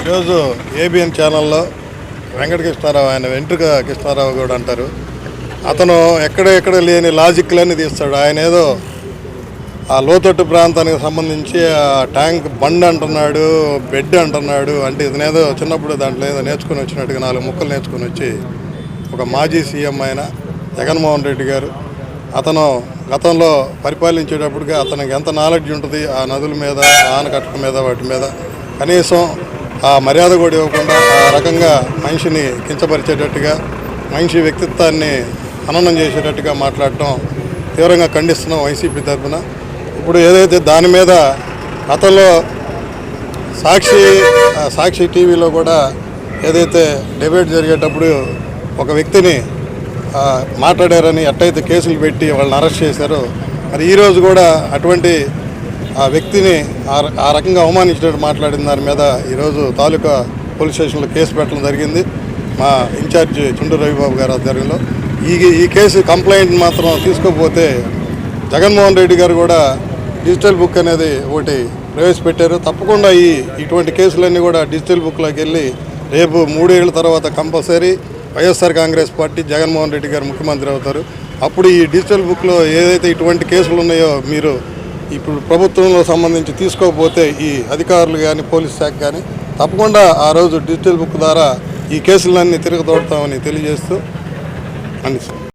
ఈరోజు ఏబిఎన్ ఛానల్లో వెంకట కృష్ణారావు, ఆయన వెంట్రుక కృష్ణారావు కూడా అంటారు. అతను ఎక్కడ లేని లాజిక్లన్నీ తీస్తాడు. ఆయన ఏదో ఆ లోతట్టు ప్రాంతానికి సంబంధించి ఆ ట్యాంక్ బండ్ అంటున్నాడు, బెడ్ అంటున్నాడు. అంటే ఇతనేదో చిన్నప్పుడు దాంట్లో ఏదో నేర్చుకుని వచ్చినట్టుగా 4 ముక్కలు నేర్చుకుని వచ్చి ఒక మాజీ సీఎం ఆయన జగన్మోహన్ రెడ్డి గారు, అతను గతంలో పరిపాలించేటప్పటికి అతనికి ఎంత నాలెడ్జ్ ఉంటుంది ఆ నదుల మీద, ఆనకట్టల మీద, వాటి మీద కనీసం ఆ మర్యాద కూడా ఇవ్వకుండా ఆ రకంగా మనిషిని కించపరిచేటట్టుగా, మనిషి వ్యక్తిత్వాన్ని హననం చేసేటట్టుగా మాట్లాడటం తీవ్రంగా ఖండిస్తున్నాం వైసీపీ తరఫున. ఇప్పుడు ఏదైతే దాని మీద గతంలో సాక్షి టీవీలో కూడా ఏదైతే డిబేట్ జరిగేటప్పుడు ఒక వ్యక్తిని మాట్లాడారని ఎట్టయితే కేసులు పెట్టి వాళ్ళని అరెస్ట్ చేశారో, మరి ఈరోజు కూడా అటువంటి ఆ వ్యక్తిని ఆ రకంగా అవమానించినట్టు మాట్లాడిన దాని మీద ఈరోజు తాలూకా పోలీస్ స్టేషన్లో కేసు పెట్టడం జరిగింది. మా ఇన్ఛార్జి చుండూరు రవిబాబు గారి ఆధ్వర్యంలో ఈ కేసు కంప్లైంట్ మాత్రం తీసుకోకపోతే జగన్మోహన్ రెడ్డి గారు కూడా డిజిటల్ బుక్ అనేది ఒకటి ప్రవేశపెట్టారు. తప్పకుండా ఇటువంటి కేసులన్నీ కూడా డిజిటల్ బుక్లోకి వెళ్ళి రేపు 3 ఏళ్ల తర్వాత కంపల్సరీ వైఎస్ఆర్ కాంగ్రెస్ పార్టీ జగన్మోహన్ రెడ్డి గారు ముఖ్యమంత్రి అవుతారు. అప్పుడు ఈ డిజిటల్ బుక్లో ఏదైతే ఇటువంటి కేసులు ఉన్నాయో మీరు ఇప్పుడు ప్రభుత్వంలో సంబంధించి తీసుకోకపోతే ఈ అధికారులు కానీ పోలీస్ శాఖ కానీ తప్పకుండా ఆ రోజు డిజిటల్ బుక్ ద్వారా ఈ కేసులన్నీ తిరగతోడతామని తెలియజేస్తూ అండి.